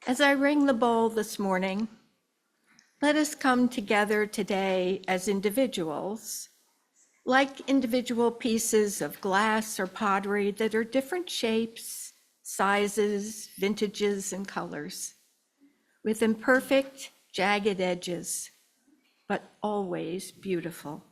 As I ring the bowl this morning, let us come together today as individuals, like individual pieces of glass or pottery that are different shapes, sizes, vintages, and colors, with imperfect, jagged edges, but always beautiful.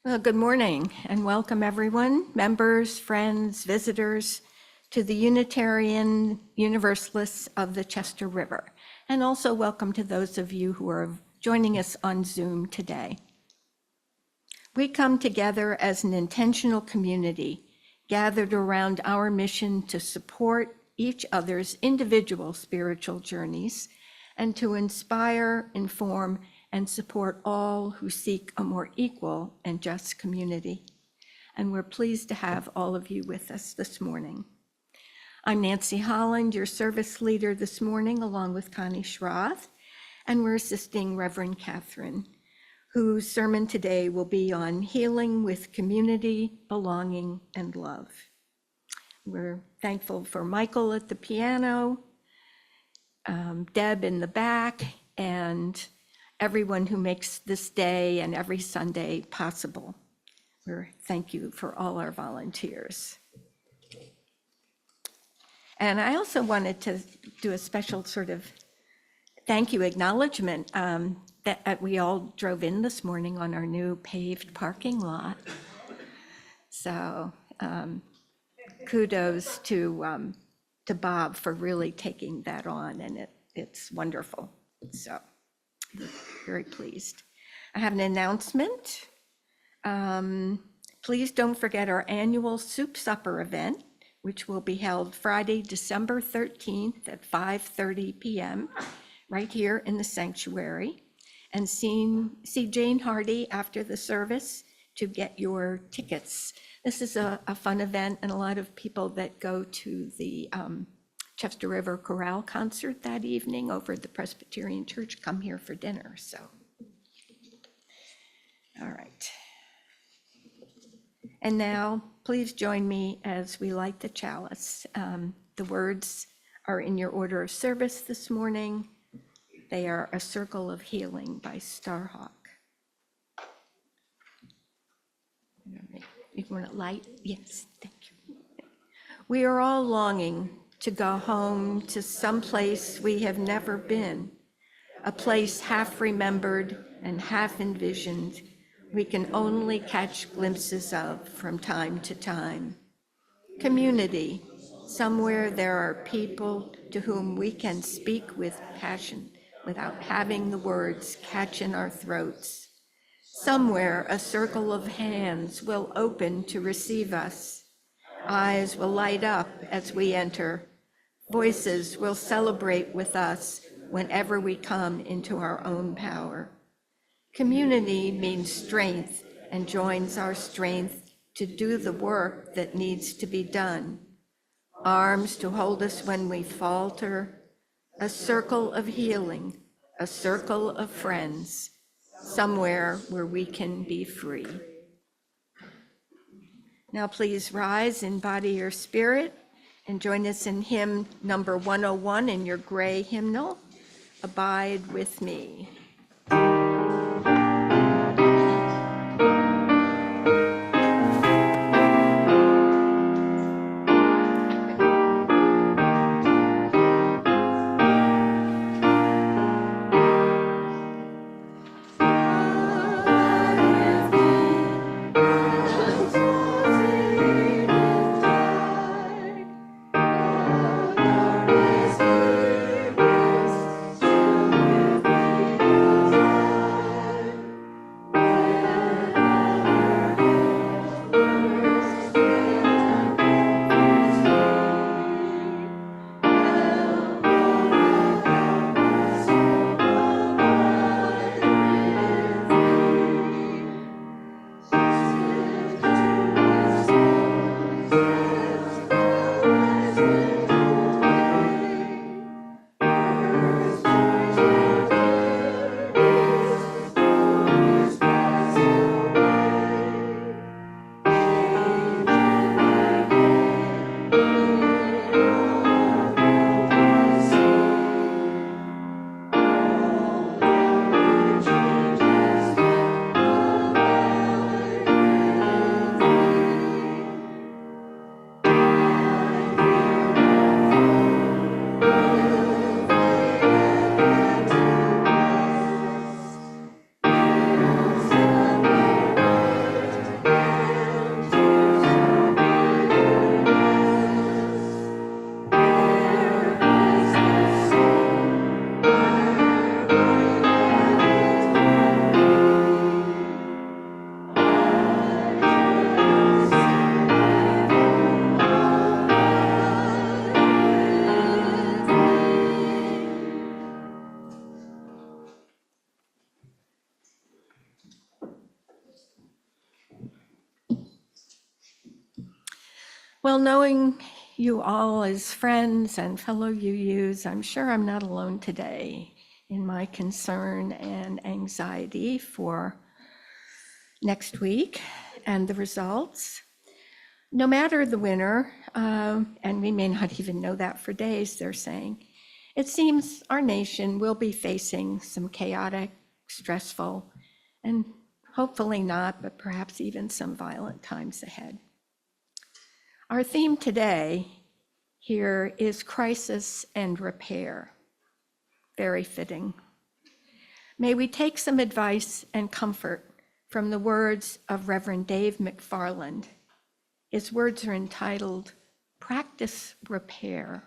Well, good morning and welcome everyone, members, friends, visitors to the Unitarian Universalists of the Chester River. And also welcome to those of you who are joining us on Zoom today. We come together as an intentional community gathered around our mission to support each other's individual spiritual journeys and to inspire, inform, and support all who seek a more equal and just community. And we're pleased to have all of you with us this morning. I'm Nancy Holland, your service leader this morning, along with Connie Schroth, and we're assisting Reverend Catherine, whose sermon today will be on healing with community, belonging, and love. We're thankful for Michael at the piano, Deb in the back, and everyone who makes this day and every Sunday possible. Thank you for all our volunteers. And I also wanted to do a special sort of thank you acknowledgement that we all drove in this morning on our new paved parking lot. So kudos to Bob for really taking that on, and it's wonderful. So very pleased. I have an announcement. Please don't forget our annual soup supper event, which will be held Friday, December 13th at 5:30 p.m. right here in the sanctuary. And see Jane Hardy after the service to get your tickets. This is a fun event, and a lot of people that go to the Chester River Chorale concert that evening over at the Presbyterian Church come here for dinner, so. All right. And now, please join me as we light the chalice. The words are in your order of service this morning. They are A Circle of Healing by Starhawk. You want to light? Yes, thank you. We are all longing to go home to some place we have never been, a place half remembered and half envisioned, we can only catch glimpses of from time to time. Community, somewhere there are people to whom we can speak with passion without having the words catch in our throats. Somewhere a circle of hands will open to receive us. Eyes will light up as we enter. Voices will celebrate with us whenever we come into our own power. Community means strength and joins our strength to do the work that needs to be done. Arms to hold us when we falter, a circle of healing, a circle of friends, somewhere where we can be free. Now please rise in body or spirit and join us in hymn number 101 in your gray hymnal, Abide with Me. Well, knowing you all as friends and fellow UUs, I'm sure I'm not alone today in my concern and anxiety for next week and the results. No matter the winner, and we may not even know that for days, they're saying, it seems our nation will be facing some chaotic, stressful, and hopefully not, but perhaps even some violent times ahead. Our theme today here is crisis and repair. Very fitting. May we take some advice and comfort from the words of Reverend Dave McFarland. His words are entitled, Practice Repair.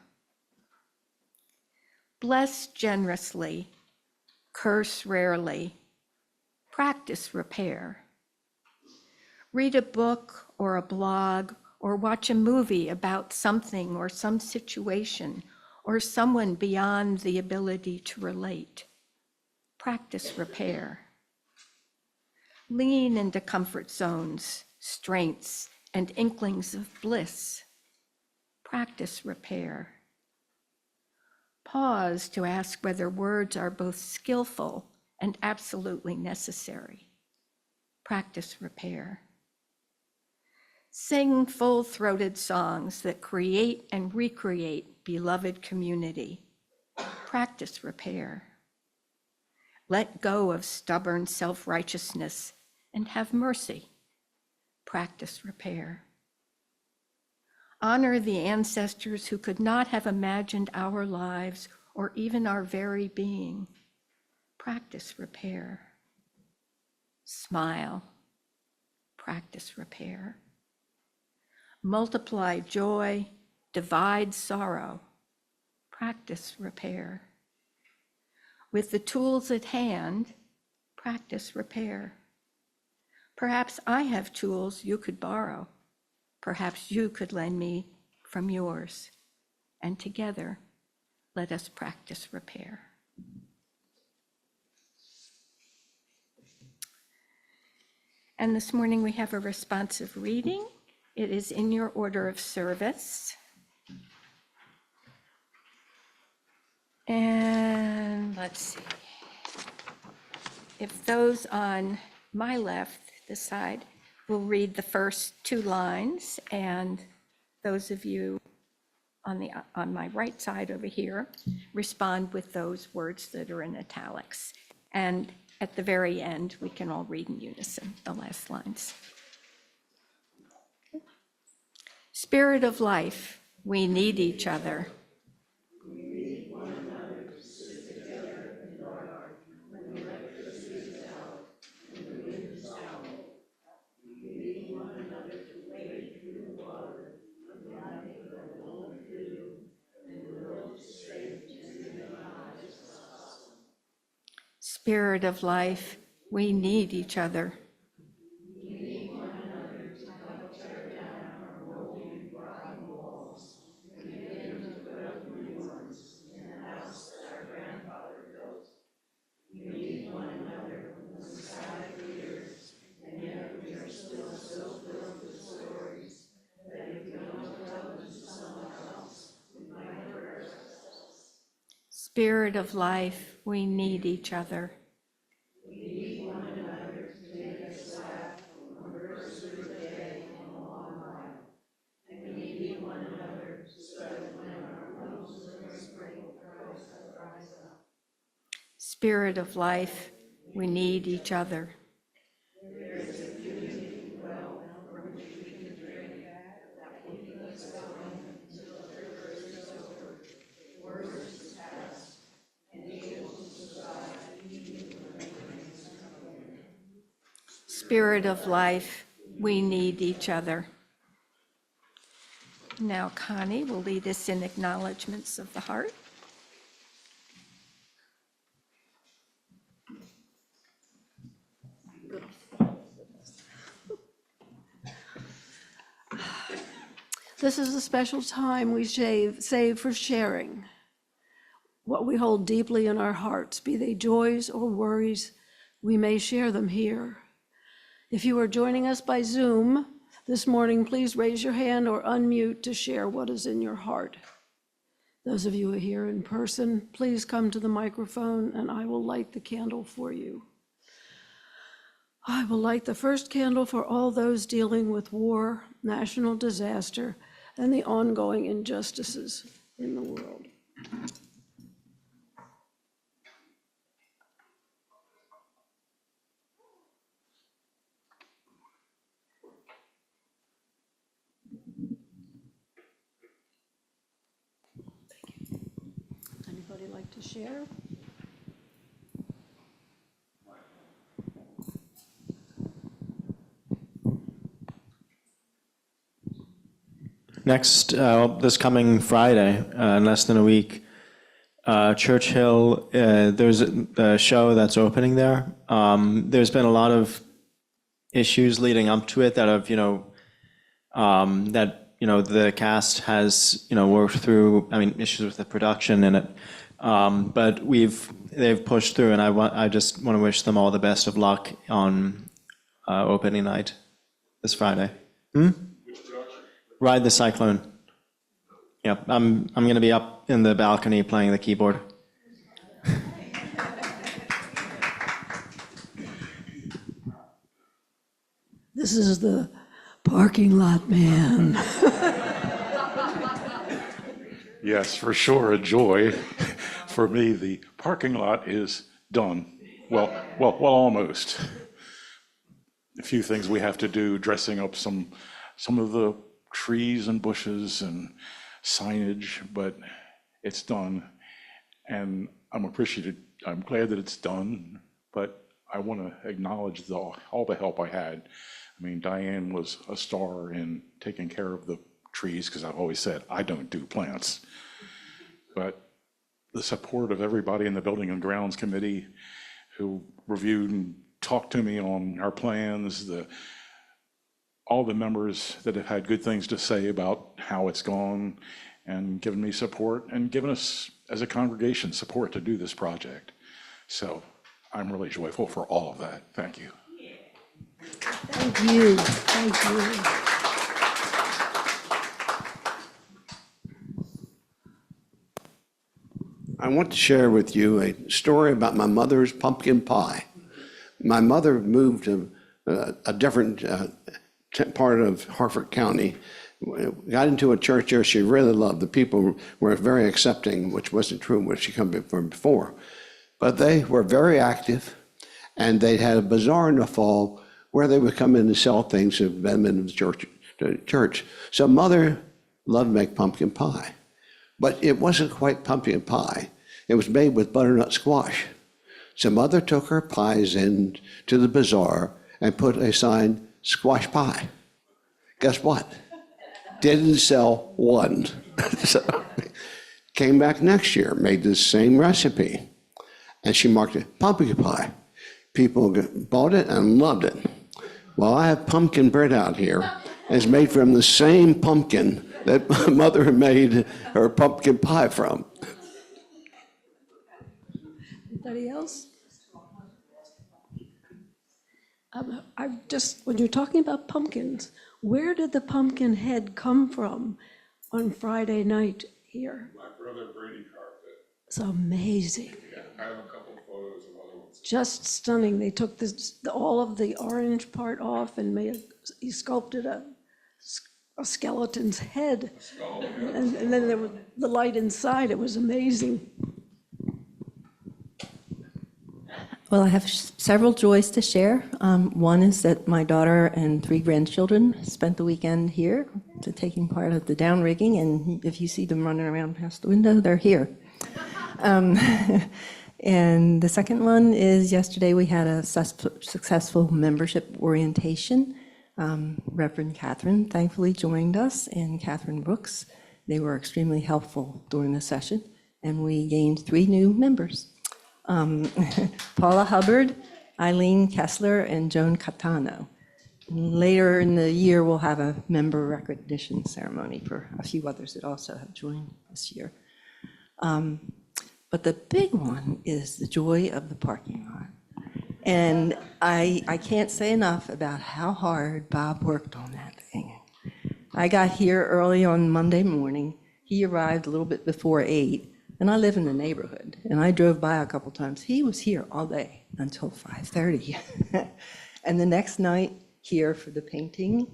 Bless generously, curse rarely, practice repair. Read a book or a blog or watch a movie about something or some situation or someone beyond the ability to relate. Practice repair. Lean into comfort zones, strengths, and inklings of bliss. Practice repair. Pause to ask whether words are both skillful and absolutely necessary. Practice repair. Sing full-throated songs that create and recreate beloved community. Practice repair. Let go of stubborn self-righteousness and have mercy. Practice repair. Honor the ancestors who could not have imagined our lives or even our very being. Practice repair. Smile. Practice repair. Multiply joy, divide sorrow. Practice repair. With the tools at hand, practice repair. Perhaps I have tools you could borrow. Perhaps you could lend me from yours. And together, let us practice repair. And this morning we have a responsive reading. It is in your order of service. And let's see. If those on my left, this side, will read the first two lines, and those of you on my right side over here respond with those words that are in italics. And at the very end, we can all read in unison the last lines. Spirit of life, we need each other. Spirit of life, we need each other. We need one another to help tear down our molding, rotten walls, and begin to put up new ones in the house that our grandfather built. We need one another when the sky clears, and yet we are still so filled with stories that if we don't tell them to someone else, we might hurt ourselves. Spirit of life, we need each other. We need one another to make us laugh on the first day in a long while. And we need one another so that when our lungs are sprinkled, Christ will rise up. Spirit of life, we need each other. There is a community well from which we can drink that will keep us going until the thirst is over, the worst is past, and able to survive even when the rains come in. Spirit of life, we need each other. Now Connie will lead us in acknowledgments of the heart. This is a special time we save for sharing what we hold deeply in our hearts, be they joys or worries, we may share them here. If you are joining us by Zoom, This morning, please raise your hand or unmute to share what is in your heart. Those of you who are here in person, please come to the microphone and I will light the candle for you. I will light the first candle for all those dealing with war, national disaster, and the ongoing injustices in the world. Anybody like to share? Next, this coming Friday, in less than a week, Churchill, there's a show that's opening there. There's been a lot of issues leading up to it that have, the cast has, worked through, issues with the production in it. But they've pushed through, and I just want to wish them all the best of luck on opening night this Friday. Ride the Cyclone. Yep, I'm going to be up in the balcony playing the keyboard. This is the parking lot man. Yes, for sure, a joy. For me, the parking lot is done. Well, almost. A few things we have to do, dressing up some of the trees and bushes and signage, but it's done. And I'm appreciative. I'm glad that it's done, but I want to acknowledge all the help I had. Diane was a star in taking care of the trees, because I've always said I don't do plants. But the support of everybody in the Building and Grounds Committee who reviewed and talked to me on our plans, all the members that have had good things to say about how it's gone and given me support and given us as a congregation support to do this project. So I'm really joyful for all of that. Thank you. Thank you. Thank you. I want to share with you a story about my mother's pumpkin pie. My mother moved to a different part of Harford County, got into a church there she really loved. The people were very accepting, which wasn't true when she came from before. But they were very active, and they had a bazaar in the fall where they would come in and sell things to them in the church. So Mother loved to make pumpkin pie. But it wasn't quite pumpkin pie. It was made with butternut squash. So Mother took her pies in to the bazaar and put a sign, squash pie. Guess what? Didn't sell one. So came back next year, made the same recipe, and she marked it pumpkin pie. People bought it and loved it. Well, I have pumpkin bread out here, and it's made from the same pumpkin that my mother made her pumpkin pie from. Anybody else? When you're talking about pumpkins, where did the pumpkin head come from on Friday night here? My brother Brady carved it. It's amazing. Yeah, I have a couple photos of other ones. Just stunning. They took all of the orange part off and he sculpted a skeleton's head. And then there was the light inside. It was amazing. Well, I have several joys to share. One is that my daughter and 3 grandchildren spent the weekend here taking part of the down rigging, and if you see them running around past the window, they're here. And the second one is yesterday we had a successful membership orientation. Reverend Catherine thankfully joined us, and Catherine Brooks. They were extremely helpful during the session, and we gained 3 new members. Paula Hubbard, Eileen Kessler, and Joan Catano. Later in the year, we'll have a member recognition ceremony for a few others that also have joined this year. But the big one is the joy of the parking lot. And I can't say enough about how hard Bob worked on that thing. I got here early on Monday morning. He arrived a little bit before 8, and I live in the neighborhood. And I drove by a couple times. He was here all day until 5:30. And the next night, here for the painting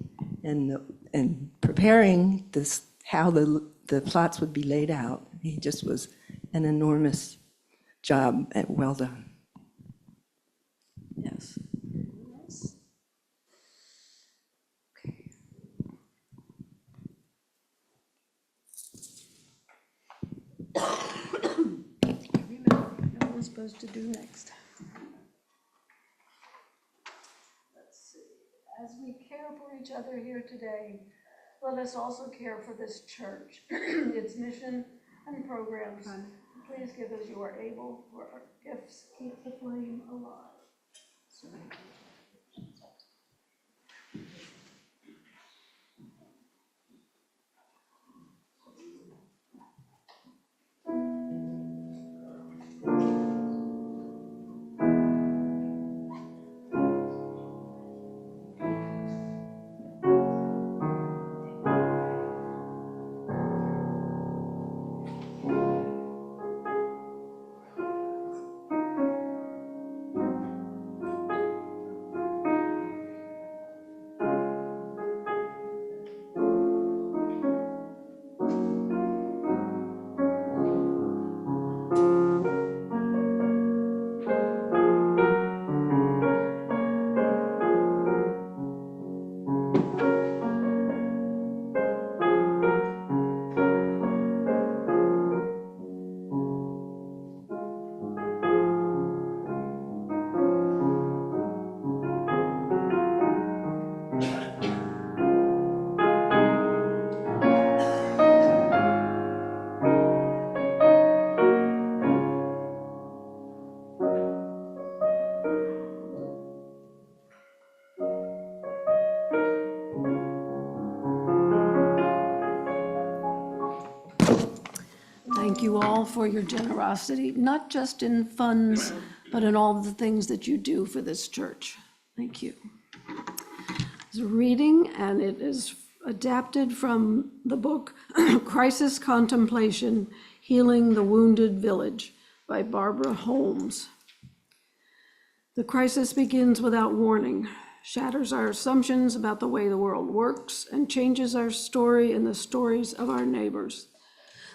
and preparing this, how the plots would be laid out. He just was an enormous job, and well done. Yes. What am I supposed to do next? Let's see. As we care for each other here today, let us also care for this church, its mission and programs. Please give as you are able, for our gifts keep the flame alive. Thank you all for your generosity, not just in funds, but in all the things that you do for this church. Thank you. It's a reading, and it is adapted from the book Crisis Contemplation, Healing the Wounded Village by Barbara Holmes. The crisis begins without warning, shatters our assumptions about the way the world works, and changes our story and the stories of our neighbors.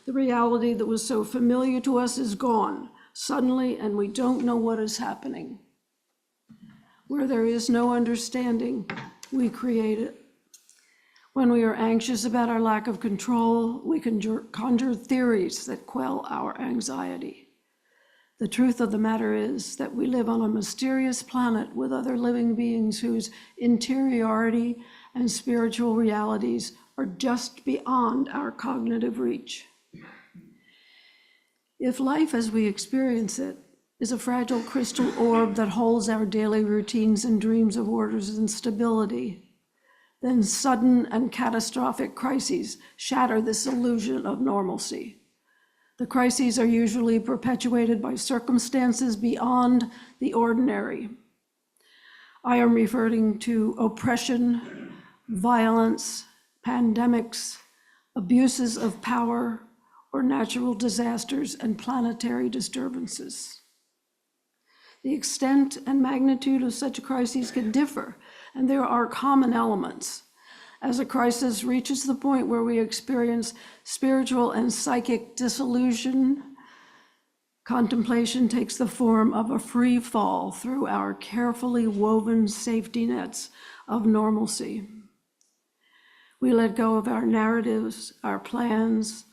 The reality that was so familiar to us is gone suddenly, and we don't know what is happening. Where there is no understanding, we create it. When we are anxious about our lack of control, we conjure theories that quell our anxiety. The truth of the matter is that we live on a mysterious planet with other living beings whose interiority and spiritual realities are just beyond our cognitive reach. If life as we experience it is a fragile crystal orb that holds our daily routines and dreams of orders and stability, then sudden and catastrophic crises shatter this illusion of normalcy. The crises are usually perpetuated by circumstances beyond the ordinary. I am referring to oppression, violence, pandemics, abuses of power, or natural disasters and planetary disturbances. The extent and magnitude of such crises can differ, and there are common elements. As a crisis reaches the point where we experience spiritual and psychic dissolution, contemplation takes the form of a free fall through our carefully woven safety nets of normalcy. We let go of our narratives, our plans,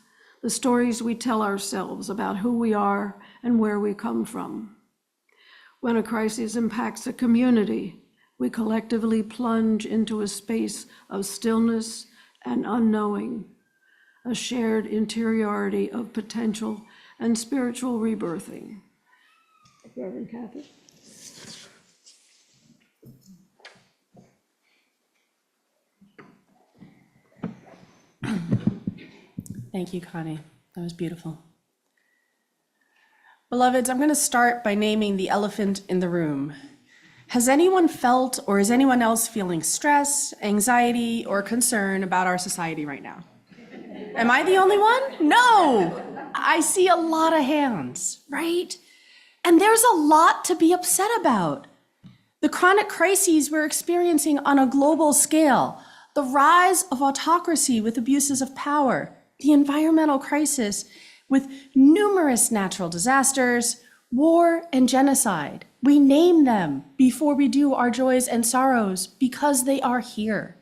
the stories we tell ourselves about who we are and where we come from. When a crisis impacts a community, we collectively plunge into a space of stillness and unknowing, a shared interiority of potential and spiritual rebirthing. Reverend Cathy. Thank you, Connie. That was beautiful. Beloveds, I'm going to start by naming the elephant in the room. Has anyone felt or is anyone else feeling stress, anxiety, or concern about our society right now? Am I the only one? No. I see a lot of hands, right? And there's a lot to be upset about. The chronic crises we're experiencing on a global scale, the rise of autocracy with abuses of power, the environmental crisis with numerous natural disasters, war and genocide. We name them before we do our joys and sorrows because they are here.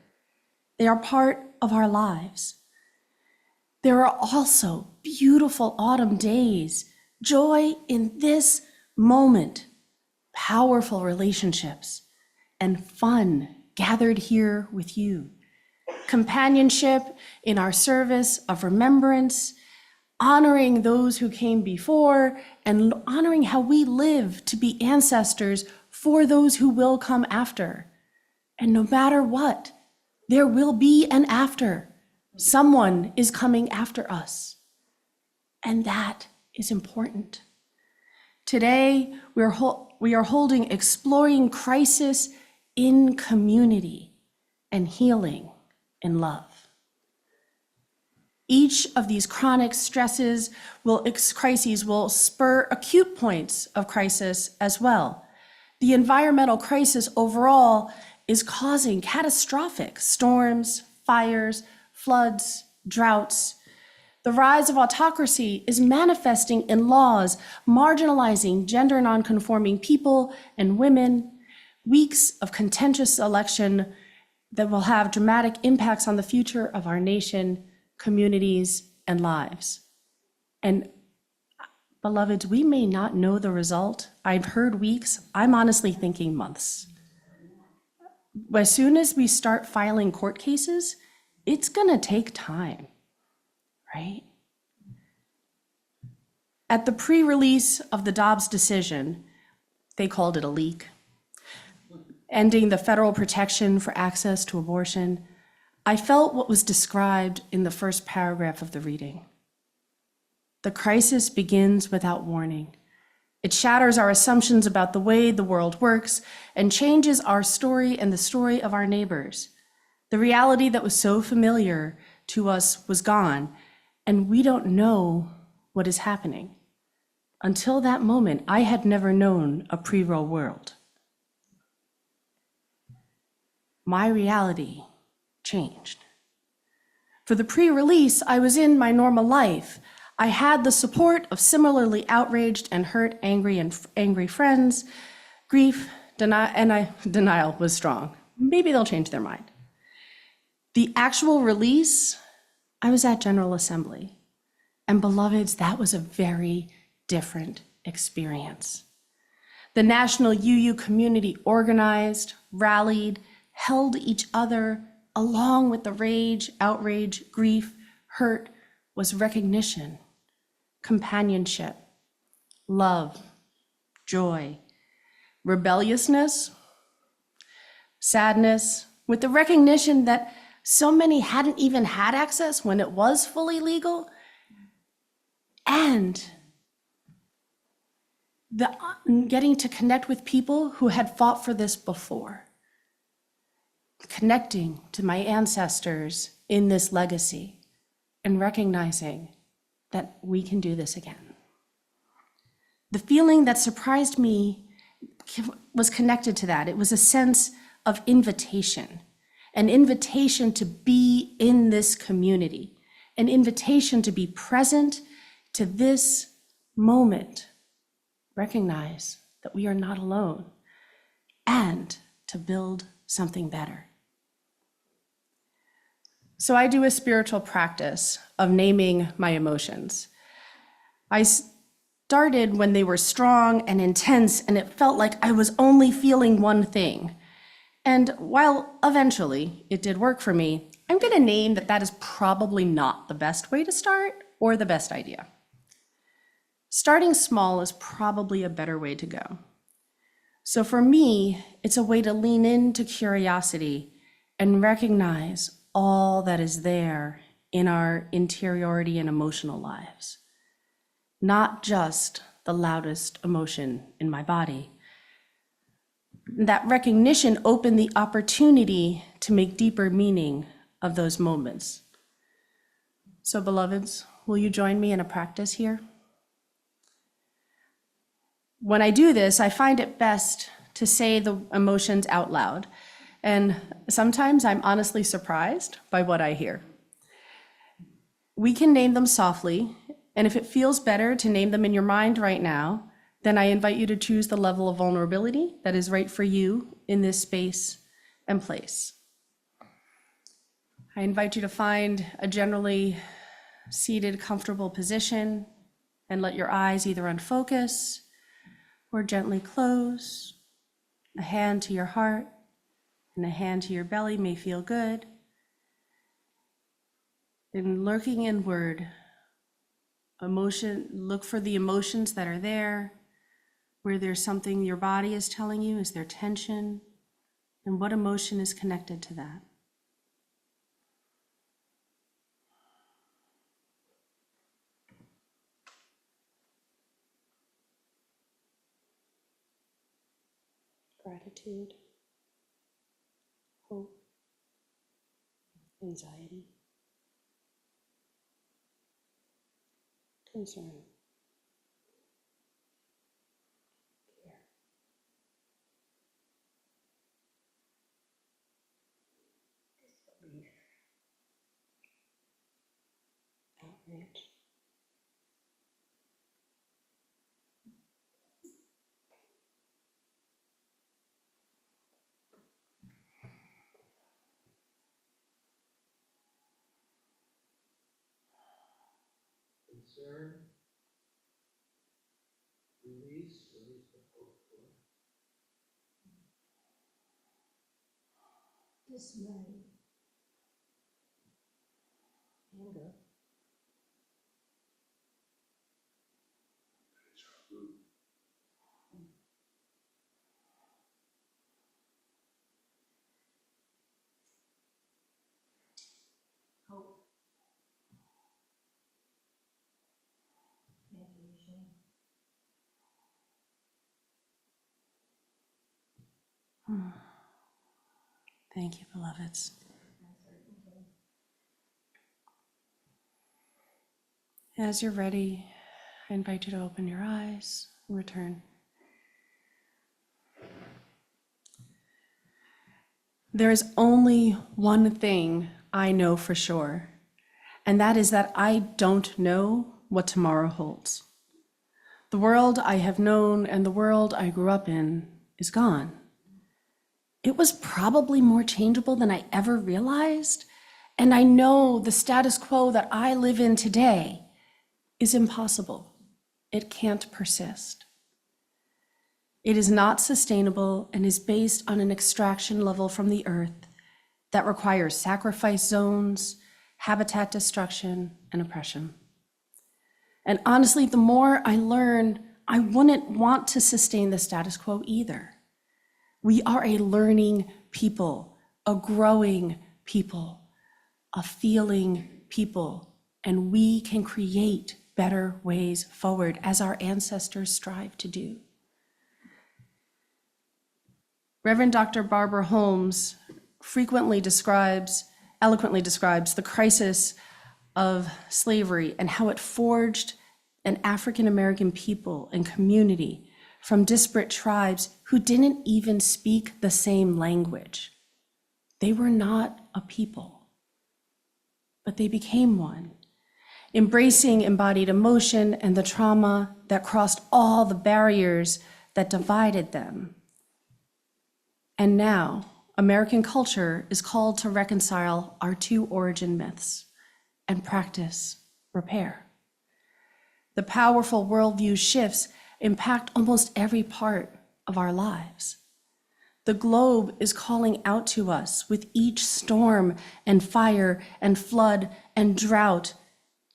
They are part of our lives. There are also beautiful autumn days, joy in this moment, powerful relationships, and fun gathered here with you. Companionship in our service of remembrance, honoring those who came before, and honoring how we live to be ancestors for those who will come after. And no matter what, there will be an after. Someone is coming after us. And that is important. Today, we are holding Exploring Crisis in Community and Healing in Love. Each of these chronic crises will spur acute points of crisis as well. The environmental crisis overall is causing catastrophic storms, fires, floods, droughts. The rise of autocracy is manifesting in laws marginalizing gender nonconforming people and women, weeks of contentious election that will have dramatic impacts on the future of our nation, communities, and lives. And beloveds, we may not know the result. I've heard weeks. I'm honestly thinking months. As soon as we start filing court cases, it's gonna take time, right? At the pre-release of the Dobbs decision, they called it a leak, ending the federal protection for access to abortion, I felt what was described in the first paragraph of the reading. The crisis begins without warning. It shatters our assumptions about the way the world works and changes our story and the story of our neighbors. The reality that was so familiar to us was gone, and we don't know what is happening. Until that moment, I had never known a pre-Roe world. My reality changed. For the pre-release, I was in my normal life. I had the support of similarly outraged and hurt, angry friends. Grief, denial was strong. Maybe they'll change their mind. The actual release, I was at General Assembly. And beloveds, that was a very different experience. The national UU community organized, rallied, held each other, along with the rage, outrage, grief, hurt, was recognition, companionship, love, joy, rebelliousness, sadness, with the recognition that so many hadn't even had access when it was fully legal, and getting to connect with people who had fought for this before. Connecting to my ancestors in this legacy and recognizing that we can do this again. The feeling that surprised me was connected to that. It was a sense of invitation, an invitation to be in this community, an invitation to be present to this moment, recognize that we are not alone, and to build something better. So I do a spiritual practice of naming my emotions. I started when they were strong and intense, and it felt like I was only feeling one thing. And while eventually it did work for me, I'm gonna name that is probably not the best way to start or the best idea. Starting small is probably a better way to go. So for me, it's a way to lean into curiosity and recognize all that is there in our interiority and emotional lives, not just the loudest emotion in my body. That recognition opened the opportunity to make deeper meaning of those moments. So, beloveds, will you join me in a practice here? When I do this, I find it best to say the emotions out loud. And sometimes I'm honestly surprised by what I hear. We can name them softly, and if it feels better to name them in your mind right now, then I invite you to choose the level of vulnerability that is right for you in this space and place. I invite you to find a generally seated, comfortable position and let your eyes either unfocus or gently close. A hand to your heart and a hand to your belly may feel good. And lurking inward, look for the emotions that are there, where there's something your body is telling you. Is there tension? And what emotion is connected to that? Gratitude, hope, anxiety, concern, fear, disbelief, outrage, dismay, anger, hope, meditation. Thank you, beloveds. As you're ready, I invite you to open your eyes and return. There is only one thing I know for sure, and that is that I don't know what tomorrow holds. The world I have known and the world I grew up in is gone. It was probably more changeable than I ever realized, and I know the status quo that I live in today is impossible. It can't persist. It is not sustainable and is based on an extraction level from the earth that requires sacrifice zones, habitat destruction, and oppression. And honestly, the more I learn, I wouldn't want to sustain the status quo either. We are a learning people, a growing people, a feeling people, and we can create better ways forward as our ancestors strive to do. Reverend Dr. Barbara Holmes eloquently describes the crisis of slavery and how it forged an African American people and community from disparate tribes who didn't even speak the same language. They were not a people, but they became one, embracing embodied emotion and the trauma that crossed all the barriers that divided them. And now, American culture is called to reconcile our two origin myths and practice repair. The powerful worldview shifts impact almost every part of our lives. The globe is calling out to us with each storm and fire and flood and drought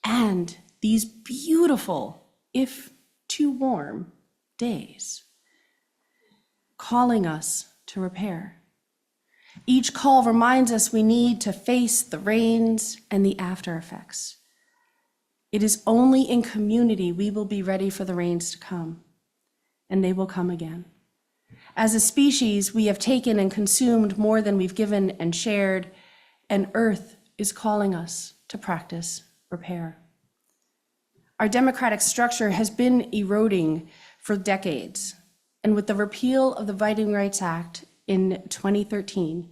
and these beautiful, if too warm, days, calling us to repair. Each call reminds us we need to face the rains and the after effects. It is only in community we will be ready for the rains to come, and they will come again. As a species, we have taken and consumed more than we've given and shared, and Earth is calling us to practice repair. Our democratic structure has been eroding for decades, and with the repeal of the Voting Rights Act in 2013,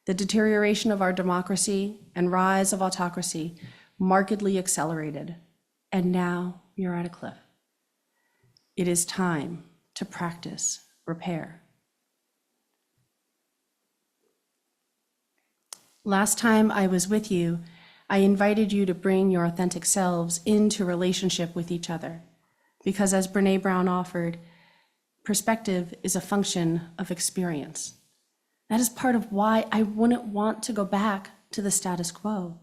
the deterioration of our democracy and rise of autocracy markedly accelerated, and now we are at a cliff. It is time to practice repair. Last time I was with you, I invited you to bring your authentic selves into relationship with each other, because as Brene Brown offered, perspective is a function of experience. That is part of why I wouldn't want to go back to the status quo.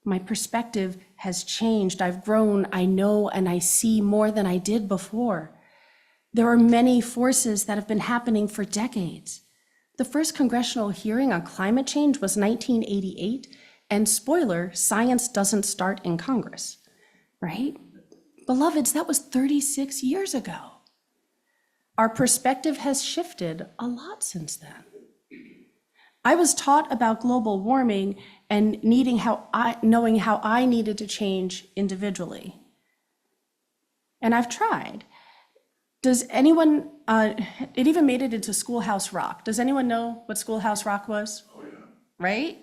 My perspective has changed. I've grown. I know and I see more than I did before. There are many forces that have been happening for decades. The first congressional hearing on climate change was 1988, and spoiler, science doesn't start in Congress, right? Beloveds, that was 36 years ago. Our perspective has shifted a lot since then. I was taught about global warming and knowing how I needed to change individually. And I've tried. Does anyone, it even made it into Schoolhouse Rock. Does anyone know what Schoolhouse Rock was? Oh, yeah. Right?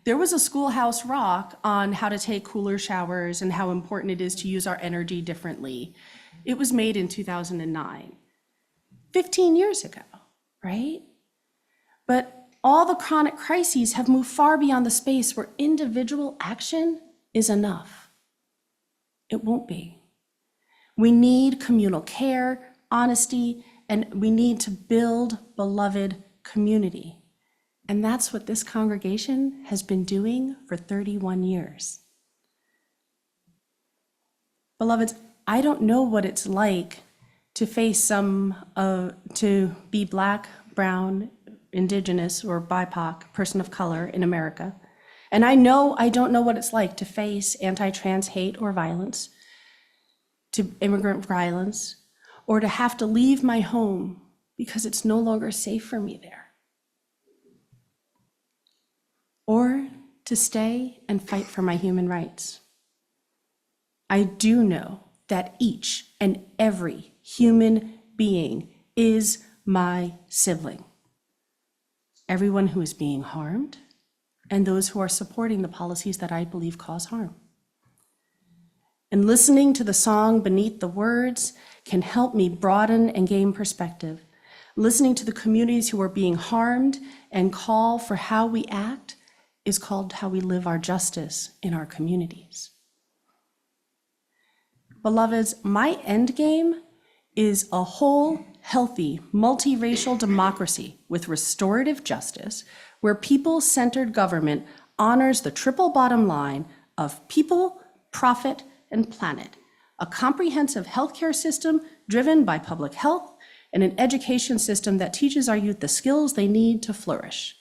There was a Schoolhouse Rock on how to take cooler showers and how important it is to use our energy differently. It was made in 2009, 15 years ago, right? But all the chronic crises have moved far beyond the space where individual action is enough. It won't be. We need communal care, honesty, and we need to build beloved community. And that's what this congregation has been doing for 31 years. Beloveds, I don't know what it's like to face to be Black, brown, Indigenous, or BIPOC, person of color in America. And I don't know what it's like to face anti-trans hate or violence, to immigrant violence, or to have to leave my home because it's no longer safe for me there. Or to stay and fight for my human rights. I do know that each and every human being is my sibling. Everyone who is being harmed, and those who are supporting the policies that I believe cause harm. And listening to the song beneath the words can help me broaden and gain perspective. Listening to the communities who are being harmed and call for how we act is called how we live our justice in our communities. Beloveds, my end game is a whole, healthy, multiracial democracy with restorative justice, where people-centered government honors the triple bottom line of people, profit, and planet, a comprehensive healthcare system driven by public health, and an education system that teaches our youth the skills they need to flourish.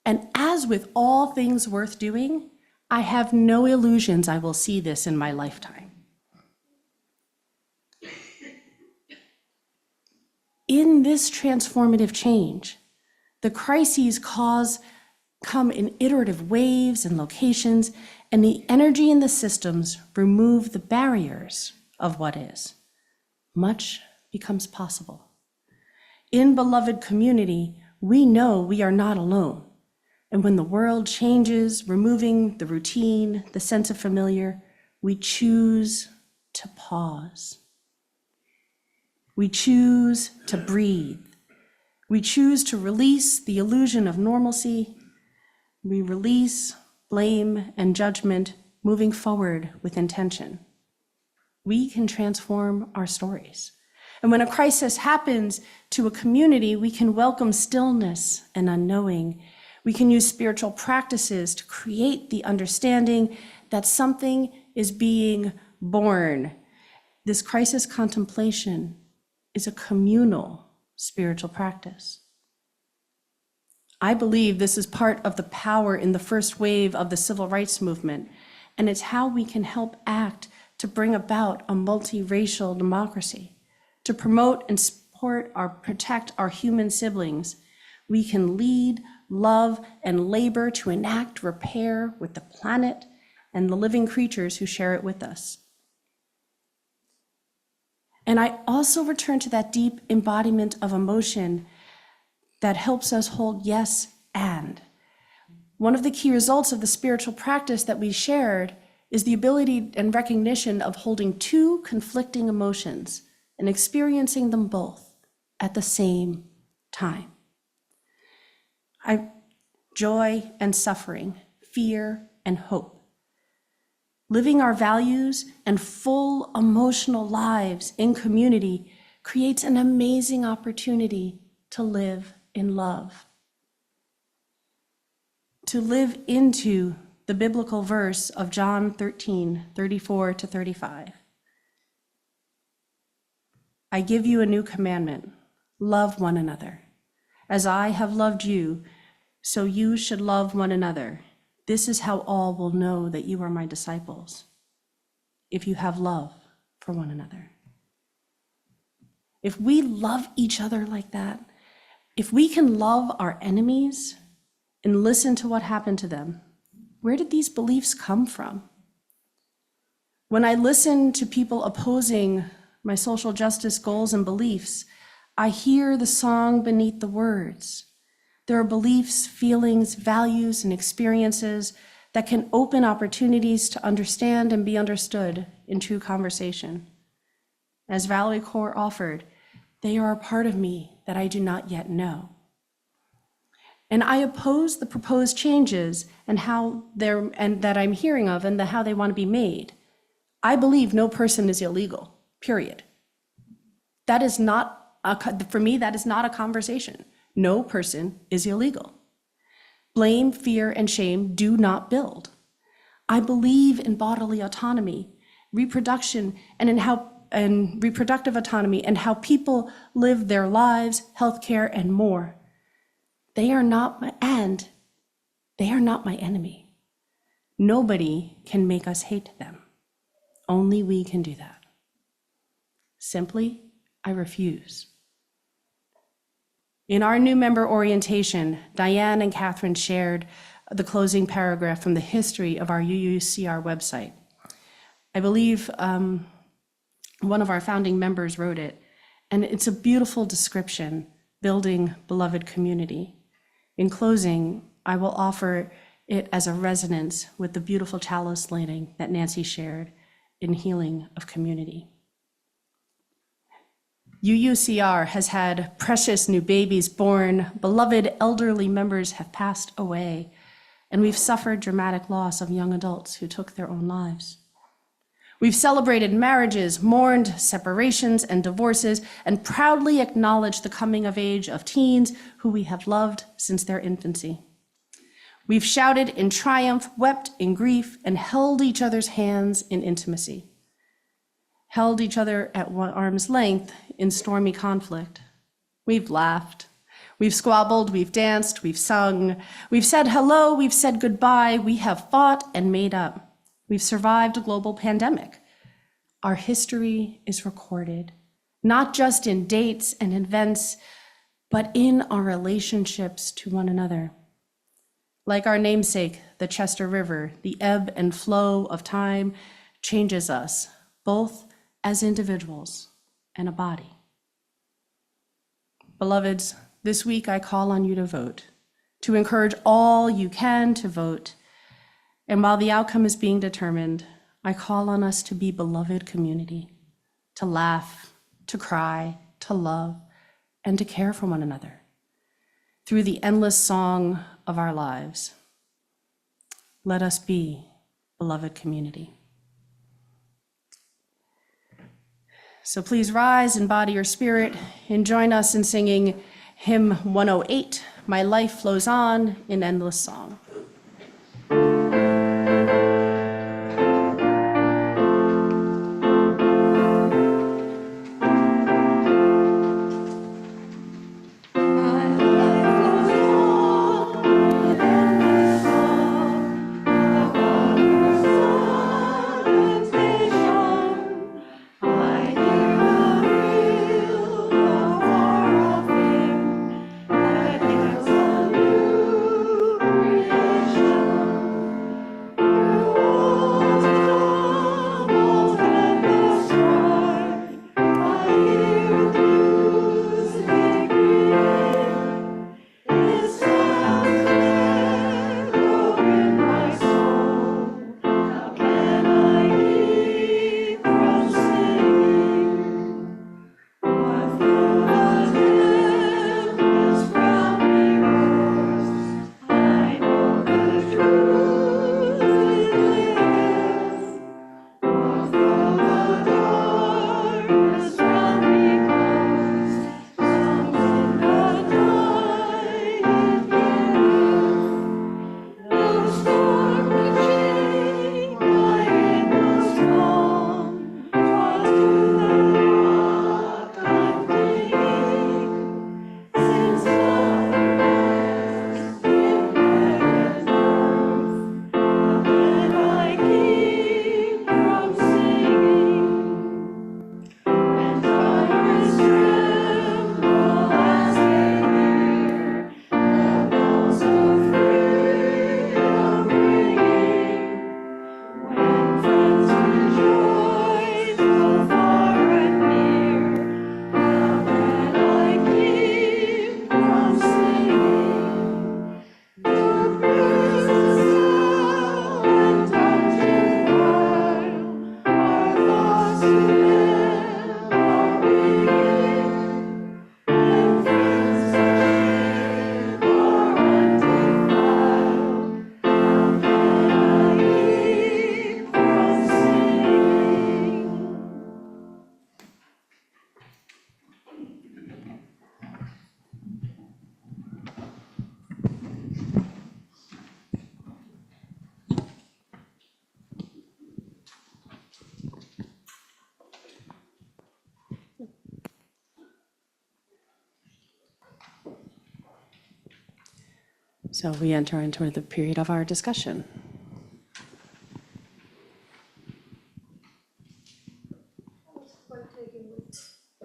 And as with all things worth doing, I have no illusions I will see this in my lifetime. In this transformative change, the crises come in iterative waves and locations, and the energy in the systems remove the barriers of what is. Much becomes possible. In beloved community, we know we are not alone. And when the world changes, removing the routine, the sense of familiar, we choose to pause. We choose to breathe. We choose to release the illusion of normalcy. We release blame and judgment, moving forward with intention. We can transform our stories. And when a crisis happens to a community, we can welcome stillness and unknowing. We can use spiritual practices to create the understanding that something is being born. This crisis contemplation is a communal spiritual practice. I believe this is part of the power in the first wave of the civil rights movement, and it's how we can help act to bring about a multiracial democracy, to promote and support, protect our human siblings, we can lead, love, and labor to enact repair with the planet and the living creatures who share it with us. And I also return to that deep embodiment of emotion that helps us hold yes and. One of the key results of the spiritual practice that we shared is the ability and recognition of holding two conflicting emotions and experiencing them both at the same time. Joy and suffering, fear and hope. Living our values and full emotional lives in community creates an amazing opportunity to live in love. To live into the biblical verse of John 13:34-35. I give you a new commandment, love one another. As I have loved you, so you should love one another. This is how all will know that you are my disciples, if you have love for one another. If we love each other like that, if we can love our enemies and listen to what happened to them, where did these beliefs come from? When I listen to people opposing my social justice goals and beliefs, I hear the song beneath the words. There are beliefs, feelings, values, and experiences that can open opportunities to understand and be understood in true conversation. As Valerie Kaur offered, they are a part of me that I do not yet know. And I oppose the proposed changes and that I'm hearing of and how they want to be made. I believe no person is illegal, period. That is not, for me, that is not a conversation. No person is illegal. Blame, fear, and shame do not build. I believe in bodily autonomy, reproduction, and reproductive autonomy, and how people live their lives, healthcare, and more. They are not my enemy. Nobody can make us hate them. Only we can do that. Simply, I refuse. In our new member orientation, Diane and Catherine shared the closing paragraph from the history of our UUCR website. I believe one of our founding members wrote it, and it's a beautiful description, building beloved community. In closing, I will offer it as a resonance with the beautiful chalice lighting that Nancy shared in Healing of Community. UUCR has had precious new babies born, beloved elderly members have passed away, and we've suffered dramatic loss of young adults who took their own lives. We've celebrated marriages, mourned separations and divorces, and proudly acknowledged the coming of age of teens who we have loved since their infancy. We've shouted in triumph, wept in grief, and held each other's hands in intimacy. Held each other at arm's length in stormy conflict. We've laughed, we've squabbled, we've danced, we've sung, we've said hello, we've said goodbye, we have fought and made up. We've survived a global pandemic. Our history is recorded, not just in dates and events, but in our relationships to one another. Like our namesake, the Chester River, the ebb and flow of time changes us, both as individuals and a body. Beloveds, this week I call on you to vote, to encourage all you can to vote. And while the outcome is being determined, I call on us to be beloved community, to laugh, to cry, to love, and to care for one another through the endless song of our lives. Let us be beloved community. So please rise in body or spirit and join us in singing hymn 108, My Life Flows On in Endless Song. I hear a real So we enter into the period of our discussion.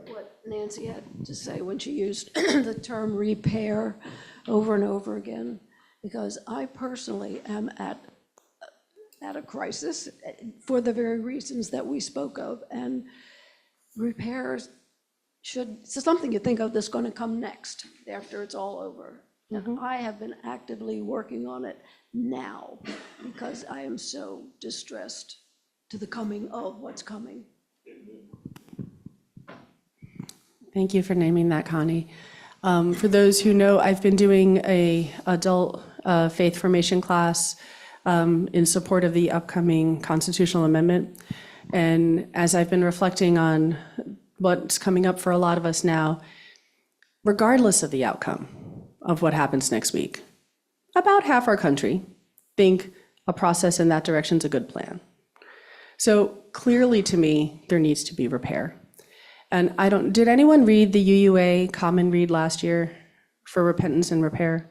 What Nancy had to say when she used the term repair over and over again, because I personally am at a crisis for the very reasons that we spoke of, and repairs it's something you think of that's going to come next after it's all over. And I have been actively working on it now because I am so distressed to the coming of what's coming. Thank you for naming that, Connie. For those who know, I've been doing a adult faith formation class in support of the upcoming constitutional amendment. And as I've been reflecting on what's coming up for a lot of us now, regardless of the outcome of what happens next week, about half our country think a process in that direction is a good plan. So clearly to me, there needs to be repair. And did anyone read the UUA Common Read last year for repentance and repair?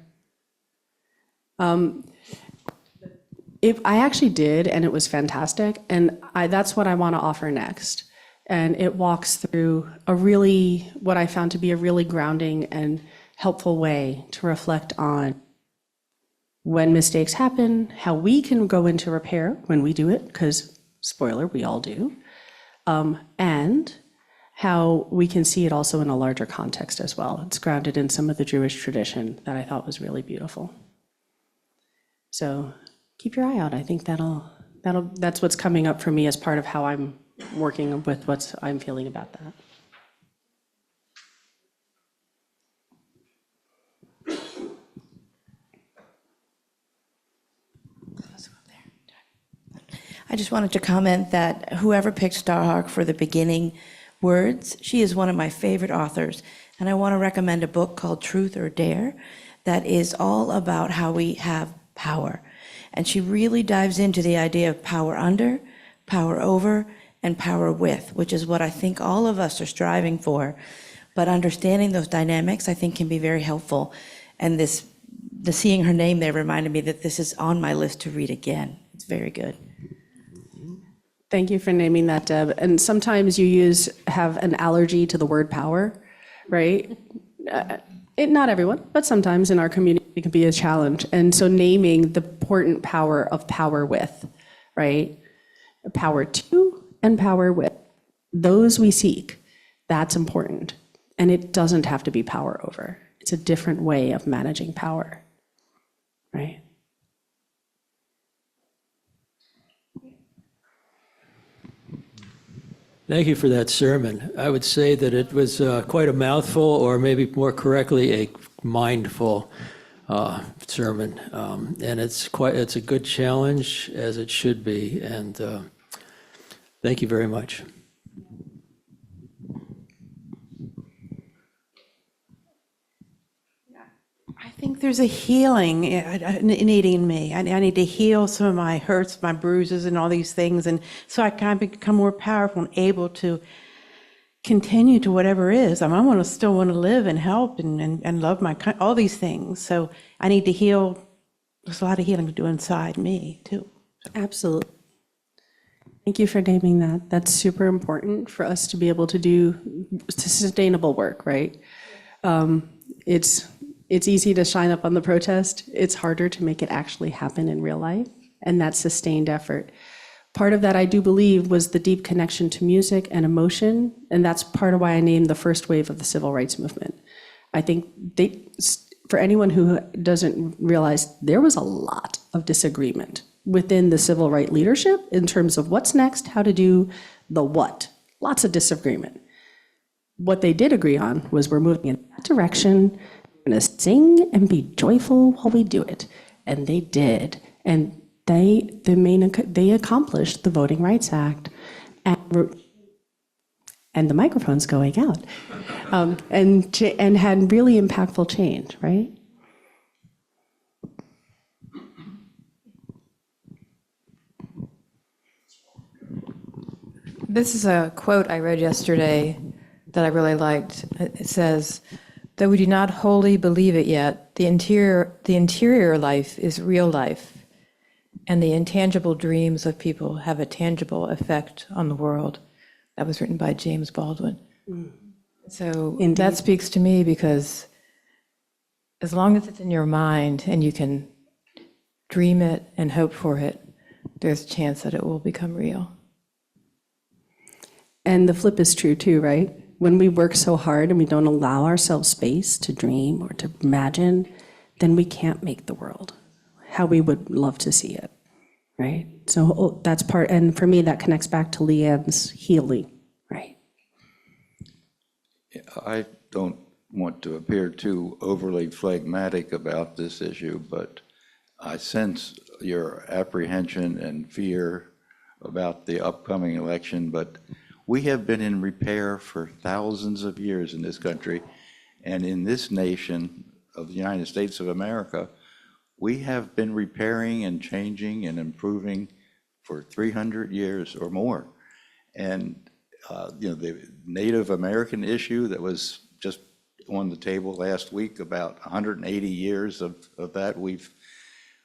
If I actually did, and it was fantastic, and that's what I want to offer next. And it walks through what I found to be a really grounding and helpful way to reflect on when mistakes happen, how we can go into repair when we do it, because spoiler, we all do, and how we can see it also in a larger context as well. It's grounded in some of the Jewish tradition that I thought was really beautiful. So keep your eye out. I think that's what's coming up for me as part of how I'm working with what I'm feeling about that. I just wanted to comment that whoever picked Starhawk for the beginning words, she is one of my favorite authors. And I want to recommend a book called Truth or Dare that is all about how we have power. And she really dives into the idea of power under, power over, and power with, which is what I think all of us are striving for. But understanding those dynamics, I think, can be very helpful. And the seeing her name there reminded me that this is on my list to read again. It's very good. Thank you for naming that, Deb. And sometimes you have an allergy to the word power, right? Not everyone, but sometimes in our community it can be a challenge. And so naming the important power of power with, right? Power to and power with. Those we seek, that's important. And it doesn't have to be power over. It's a different way of managing power, right? Thank you for that sermon. I would say that it was quite a mouthful, or maybe more correctly, a mindful sermon. And it's a good challenge, as it should be. And thank you very much. I think there's a healing needing me. I need to heal some of my hurts, my bruises, and all these things, and so I can become more powerful and able to continue to whatever is. I still want to live and help and love my country, all these things. So I need to heal. There's a lot of healing to do inside me too. Absolutely. Thank you for naming that. That's super important for us to be able to do sustainable work, right? It's easy to shine up on the protest. It's harder to make it actually happen in real life, and that sustained effort. Part of that, I do believe, was the deep connection to music and emotion, and that's part of why I named the first wave of the civil rights movement. I think for anyone who doesn't realize, there was a lot of disagreement within the civil rights leadership in terms of what's next, how to do the what. Lots of disagreement. What they did agree on was we're moving in that direction. We're going to sing and be joyful while we do it. And they did. And they accomplished the Voting Rights Act. And the microphone's going out. And had really impactful change, right? This is a quote I read yesterday that I really liked. It says, Though we do not wholly believe it yet, the interior life is real life, and the intangible dreams of people have a tangible effect on the world. That was written by James Baldwin. So that speaks to me because as long as it's in your mind and you can dream it and hope for it, there's a chance that it will become real. And the flip is true too, right? When we work so hard and we don't allow ourselves space to dream or to imagine, then we can't make the world how we would love to see it, right? So that's part, and for me, that connects back to Leanne's healing, right? I don't want to appear too overly phlegmatic about this issue, but I sense your apprehension and fear about the upcoming election, but we have been in repair for thousands of years in this country, and in this nation of the United States of America, we have been repairing and changing and improving for 300 years or more. And the Native American issue that was just on the table last week, about 180 years of that,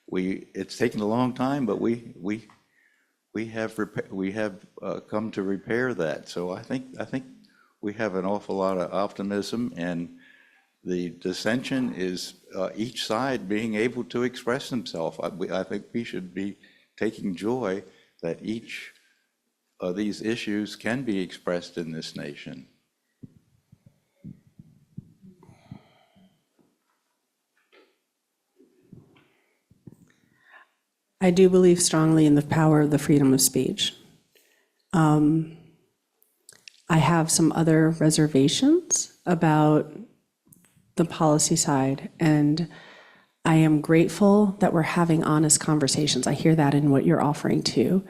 it's taken a long time, but we have come to repair that. So I think we have an awful lot of optimism, and the dissension is each side being able to express themselves. I think we should be taking joy that each of these issues can be expressed in this nation. I do believe strongly in the power of the freedom of speech. I have some other reservations about the policy side, and I am grateful that we're having honest conversations. I hear that in what you're offering too.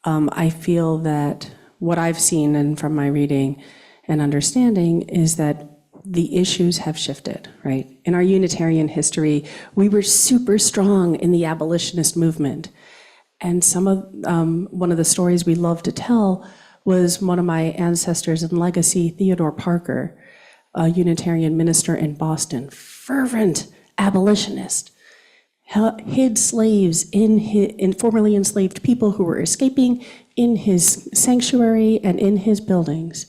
I feel that what I've seen and from my reading and understanding is that the issues have shifted, right? In our Unitarian history, we were super strong in the abolitionist movement. And one of the stories we love to tell was one of my ancestors in legacy, Theodore Parker, a Unitarian minister in Boston, fervent abolitionist, hid slaves in formerly enslaved people who were escaping in his sanctuary and in his buildings,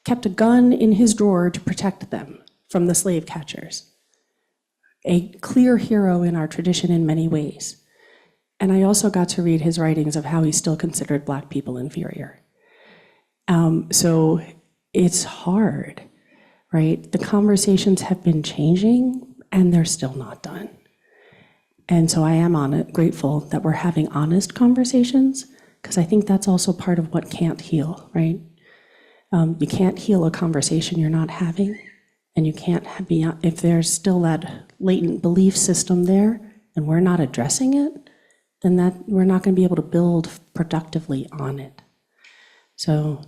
kept a gun in his drawer to protect them from the slave catchers. A clear hero in our tradition in many ways. And I also got to read his writings of how he still considered Black people inferior. So it's hard, right? The conversations have been changing and they're still not done. And so I am grateful that we're having honest conversations, because I think that's also part of what can't heal, right? You can't heal a conversation you're not having, and you can't if there's still that latent belief system there and we're not addressing it, then we're not going to be able to build productively on it. So,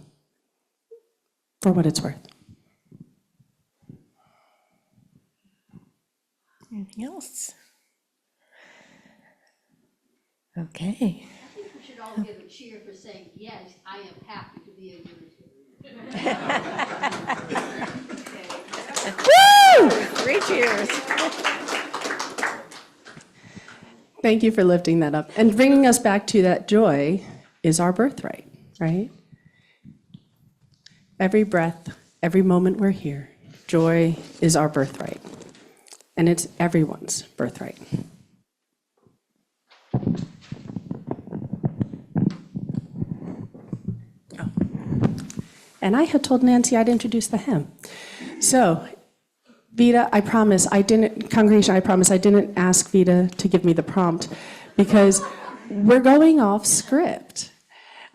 for what it's worth. Anything else? Okay. I think we should all give a cheer for saying, yes, I am happy to be a Unitarian. Woo! 3 cheers. Thank you for lifting that up and bringing us back to that joy is our birthright, right? Every breath, every moment we're here, joy is our birthright. And it's everyone's birthright. Oh. And I had told Nancy I'd introduce the hymn. So, Vita, I promise I didn't ask Vita to give me the prompt because we're going off script.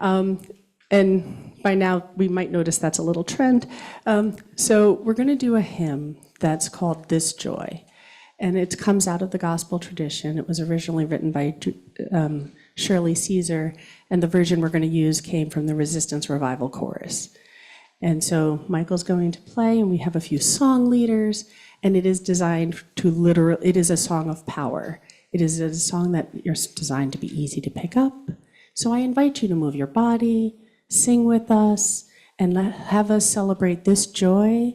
And by now we might notice that's a little trend. So we're going to do a hymn that's called This Joy. And it comes out of the gospel tradition. It was originally written by Shirley Caesar, and the version we're going to use came from the Resistance Revival Chorus. And so Michael's going to play, and we have a few song leaders, and it is designed to it is a song of power. It is a song that is designed to be easy to pick up. So I invite you to move your body, sing with us, and have us celebrate this joy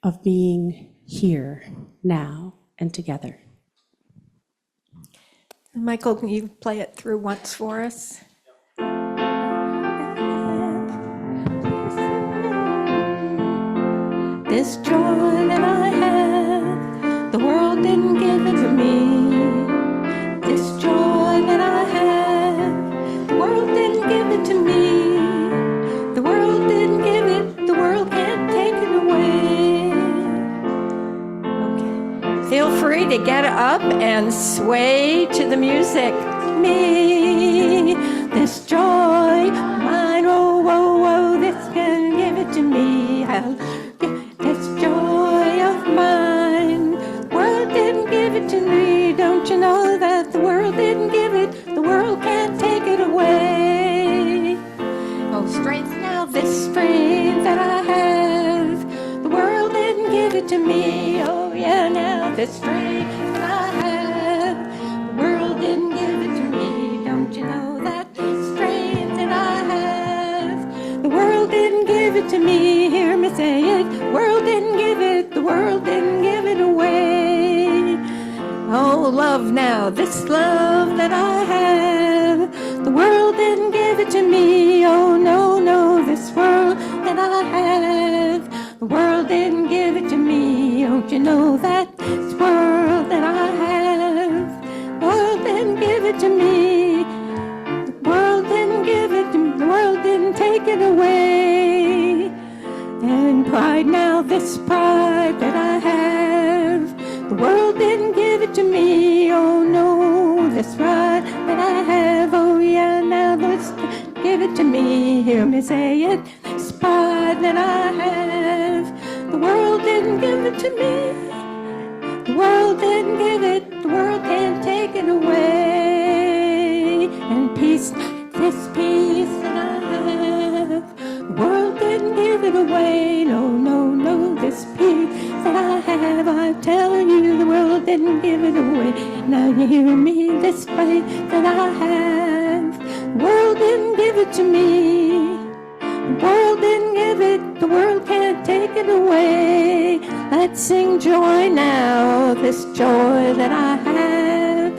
of being here, now, and together. Michael, can you play it through once for us? This joy that I have, the world didn't give it to me. This joy that I have, the world didn't give it to me. The world didn't give it, the world can't take it away. Okay. Feel free to get up and sway to the music. Me, this joy, mine, oh, oh, oh, this can give it to me. This joy of mine, the world didn't give it to me. Don't you know that the world didn't give it, the world can't take it away. Oh, strength now, this strength that I have, the world didn't give it to me. Oh, yeah, now this strength that I have, the world didn't give it to me. Don't you know that strength that I have, the world didn't give it to me. Hear me say it, the world didn't give it, the world didn't give it away. Oh, love now, this love that I have, the world didn't give it to me. Oh, no, no, this world that I have, the world didn't give it to me. Don't you know that this world that I have, the world didn't give it to me. The world didn't give it to me, the world didn't take it away. And pride now, this pride that I have, the world didn't give it to me. Oh no, this pride that I have, oh yeah, now this give it to me. Hear me say it, this pride that I have, the world didn't give it to me. The world didn't give it, the world can't take it away. And peace, this peace that I have, the world didn't give it away. No, no, no, this peace that I have, I'm telling you, the world didn't give it away. Now you hear me, this faith that I have, the world didn't give it to me. The world didn't give it, the world can't take it away. Let's sing joy now, this joy that I have.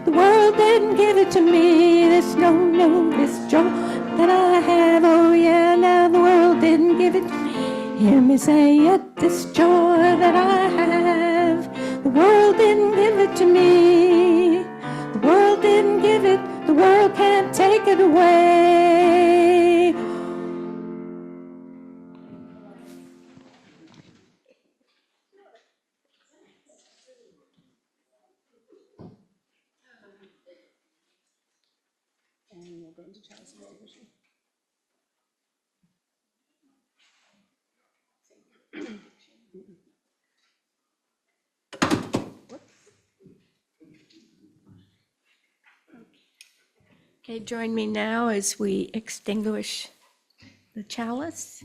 The world didn't give it to me, this no, no, this joy that I have. Oh yeah, now the world didn't give it to me. Hear me say it, this joy that I have. The world didn't give it to me. The world didn't give it, the world can't take it away. Okay, join me now as we extinguish the chalice.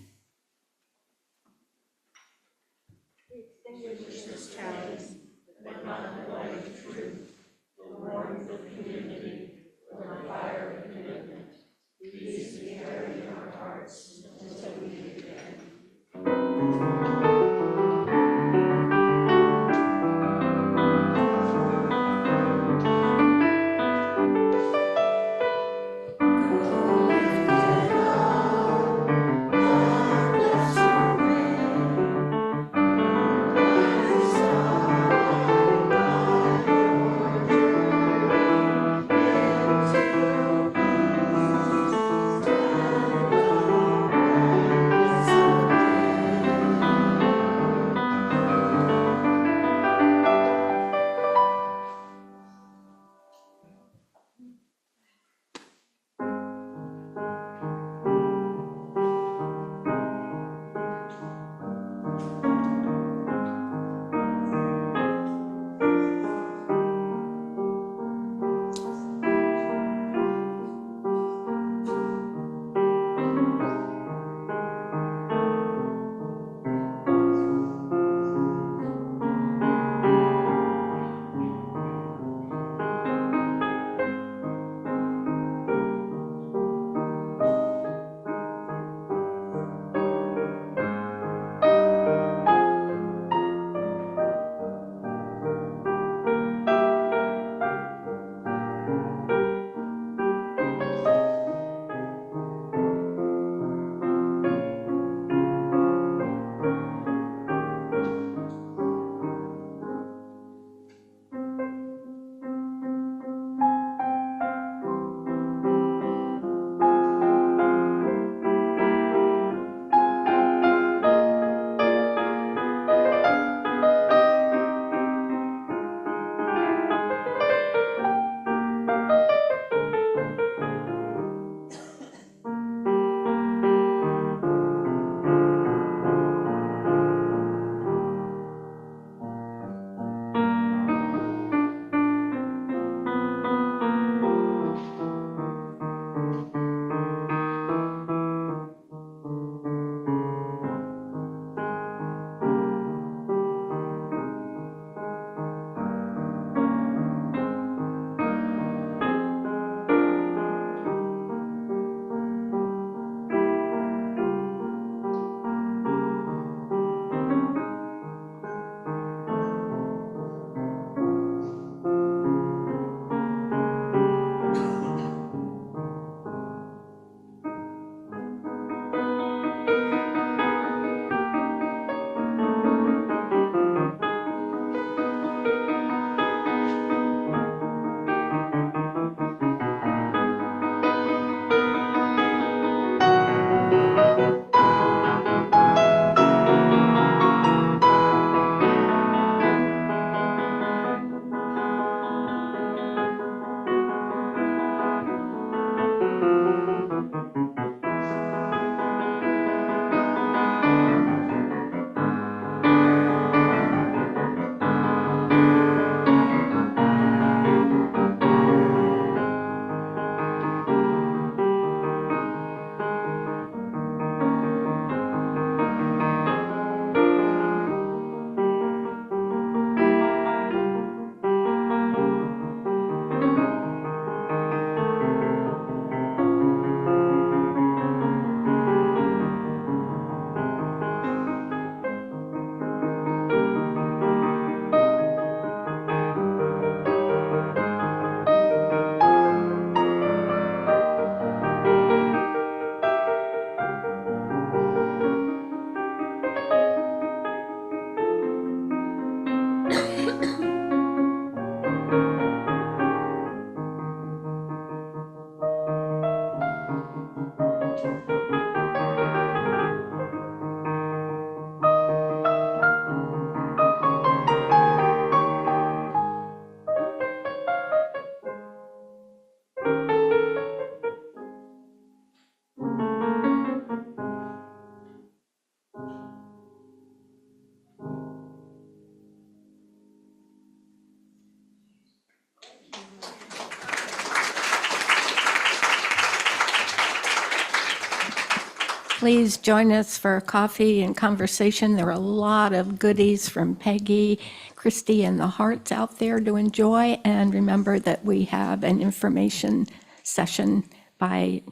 please join us for coffee and conversation. There are a lot of goodies from Peggy, Christy, and the Hearts out there to enjoy. And remember that we have an information session by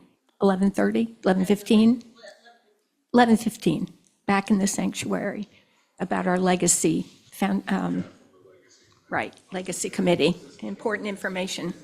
11:30, 11:15? 11:15, back in the sanctuary, about our legacy, legacy committee, important information.